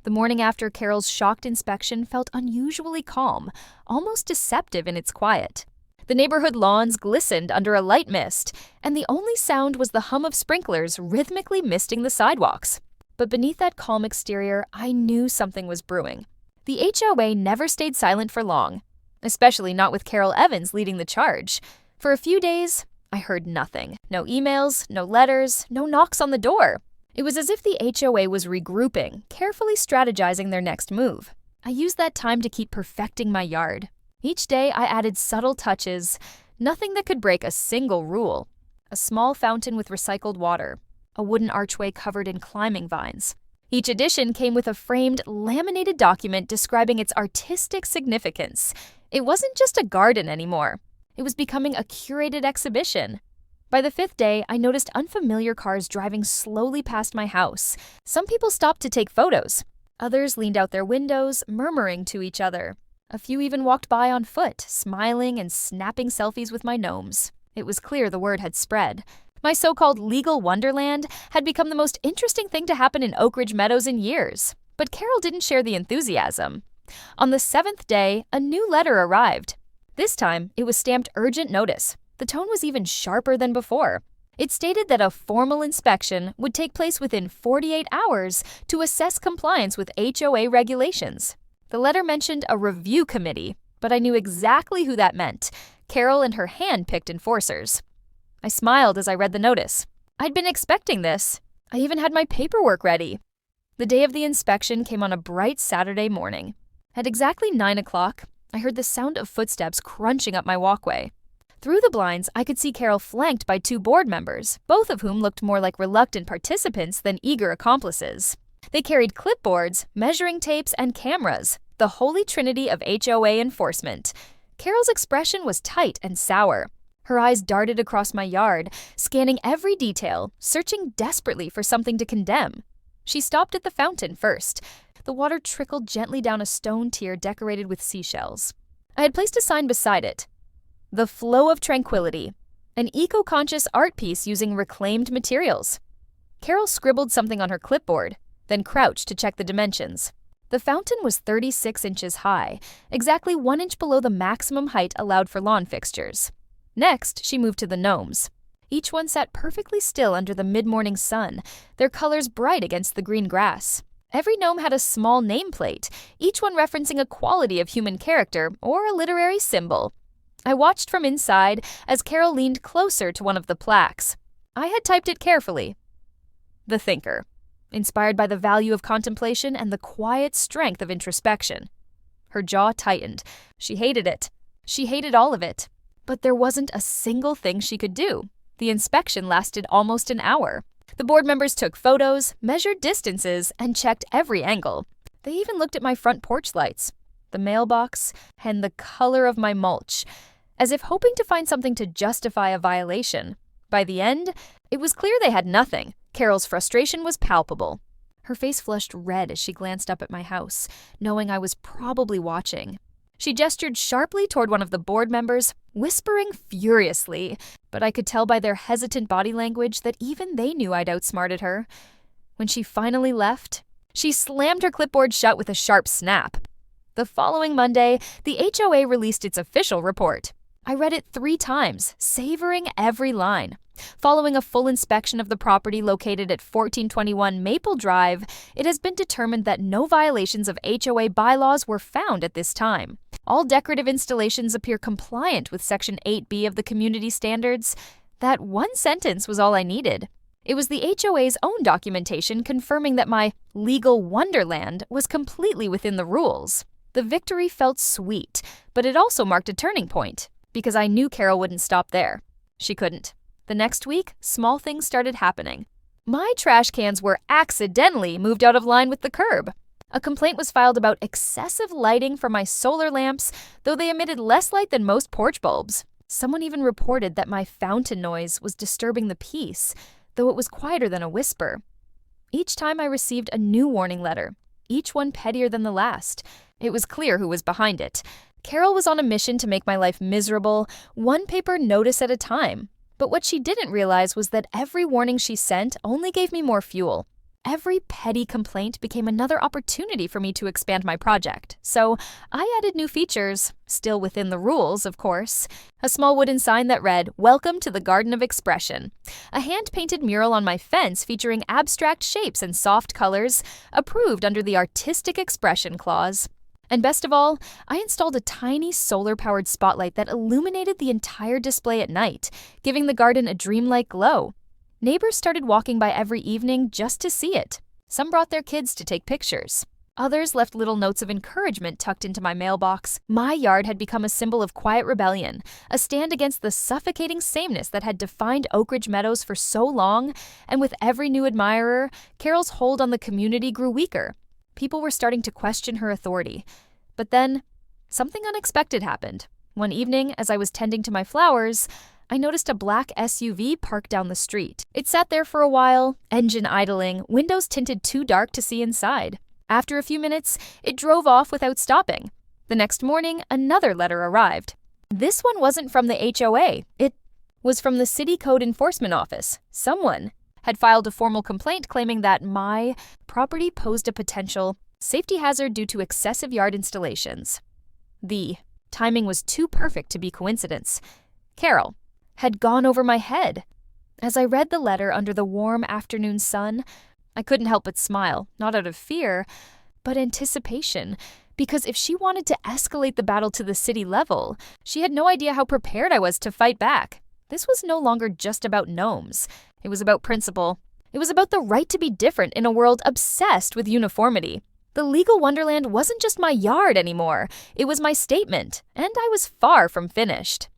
The morning after Carol's shocked inspection felt unusually calm, almost deceptive in its quiet. The neighborhood lawns glistened under a light mist, and the only sound was the hum of sprinklers rhythmically misting the sidewalks. But beneath that calm exterior, I knew something was brewing. The HOA never stayed silent for long, especially not with Carol Evans leading the charge. For a few days, I heard nothing. No emails, no letters, no knocks on the door. It was as if the HOA was regrouping, carefully strategizing their next move. I used that time to keep perfecting my yard. Each day, I added subtle touches, nothing that could break a single rule. A small fountain with recycled water, a wooden archway covered in climbing vines. Each addition came with a framed, laminated document describing its artistic significance. It wasn't just a garden anymore. It was becoming a curated exhibition. By the 5th day, I noticed unfamiliar cars driving slowly past my house. Some people stopped to take photos. Others leaned out their windows, murmuring to each other. A few even walked by on foot, smiling and snapping selfies with my gnomes. It was clear the word had spread. My so-called legal wonderland had become the most interesting thing to happen in Oak Ridge Meadows in years. But Carol didn't share the enthusiasm. On the 7th day, a new letter arrived. This time, it was stamped urgent notice. The tone was even sharper than before. It stated that a formal inspection would take place within 48 hours to assess compliance with HOA regulations. The letter mentioned a review committee, but I knew exactly who that meant: Carol and her hand-picked enforcers. I smiled as I read the notice. I'd been expecting this. I even had my paperwork ready. The day of the inspection came on a bright Saturday morning. At exactly 9 o'clock, I heard the sound of footsteps crunching up my walkway. Through the blinds, I could see Carol flanked by 2 board members, both of whom looked more like reluctant participants than eager accomplices. They carried clipboards, measuring tapes, and cameras, the holy trinity of HOA enforcement. Carol's expression was tight and sour. Her eyes darted across my yard, scanning every detail, searching desperately for something to condemn. She stopped at the fountain first. The water trickled gently down a stone tier decorated with seashells. I had placed a sign beside it: "The Flow of Tranquility," an eco-conscious art piece using reclaimed materials. Carol scribbled something on her clipboard, then crouched to check the dimensions. The fountain was 36 inches high, exactly 1 inch below the maximum height allowed for lawn fixtures. Next, she moved to the gnomes. Each one sat perfectly still under the mid-morning sun, their colors bright against the green grass. Every gnome had a small nameplate, each one referencing a quality of human character or a literary symbol. I watched from inside as Carol leaned closer to one of the plaques. I had typed it carefully: "The Thinker," inspired by the value of contemplation and the quiet strength of introspection. Her jaw tightened. She hated it. She hated all of it. But there wasn't a single thing she could do. The inspection lasted almost an hour. The board members took photos, measured distances, and checked every angle. They even looked at my front porch lights, the mailbox, and the color of my mulch, as if hoping to find something to justify a violation. By the end, it was clear they had nothing. Carol's frustration was palpable. Her face flushed red as she glanced up at my house, knowing I was probably watching. She gestured sharply toward one of the board members, whispering furiously, but I could tell by their hesitant body language that even they knew I'd outsmarted her. When she finally left, she slammed her clipboard shut with a sharp snap. The following Monday, the HOA released its official report. I read it 3 times, savoring every line. Following a full inspection of the property located at 1421 Maple Drive, it has been determined that no violations of HOA bylaws were found at this time. All decorative installations appear compliant with Section 8B of the Community Standards. That one sentence was all I needed. It was the HOA's own documentation confirming that my legal wonderland was completely within the rules. The victory felt sweet, but it also marked a turning point, because I knew Carol wouldn't stop there. She couldn't. The next week, small things started happening. My trash cans were accidentally moved out of line with the curb. A complaint was filed about excessive lighting from my solar lamps, though they emitted less light than most porch bulbs. Someone even reported that my fountain noise was disturbing the peace, though it was quieter than a whisper. Each time I received a new warning letter, each one pettier than the last. It was clear who was behind it. Carol was on a mission to make my life miserable, one paper notice at a time. But what she didn't realize was that every warning she sent only gave me more fuel. Every petty complaint became another opportunity for me to expand my project, so I added new features, still within the rules, of course. A small wooden sign that read, "Welcome to the Garden of Expression." A hand-painted mural on my fence featuring abstract shapes and soft colors, approved under the Artistic Expression Clause. And best of all, I installed a tiny solar-powered spotlight that illuminated the entire display at night, giving the garden a dreamlike glow. Neighbors started walking by every evening just to see it. Some brought their kids to take pictures. Others left little notes of encouragement tucked into my mailbox. My yard had become a symbol of quiet rebellion, a stand against the suffocating sameness that had defined Oak Ridge Meadows for so long, and with every new admirer, Carol's hold on the community grew weaker. People were starting to question her authority. But then, something unexpected happened. One evening, as I was tending to my flowers, I noticed a black SUV parked down the street. It sat there for a while, engine idling, windows tinted too dark to see inside. After a few minutes, it drove off without stopping. The next morning, another letter arrived. This one wasn't from the HOA. It was from the City Code Enforcement Office. Someone had filed a formal complaint claiming that my property posed a potential safety hazard due to excessive yard installations. The timing was too perfect to be coincidence. Carol had gone over my head. As I read the letter under the warm afternoon sun, I couldn't help but smile, not out of fear, but anticipation, because if she wanted to escalate the battle to the city level, she had no idea how prepared I was to fight back. This was no longer just about gnomes. It was about principle. It was about the right to be different in a world obsessed with uniformity. The legal wonderland wasn't just my yard anymore. It was my statement, and I was far from finished.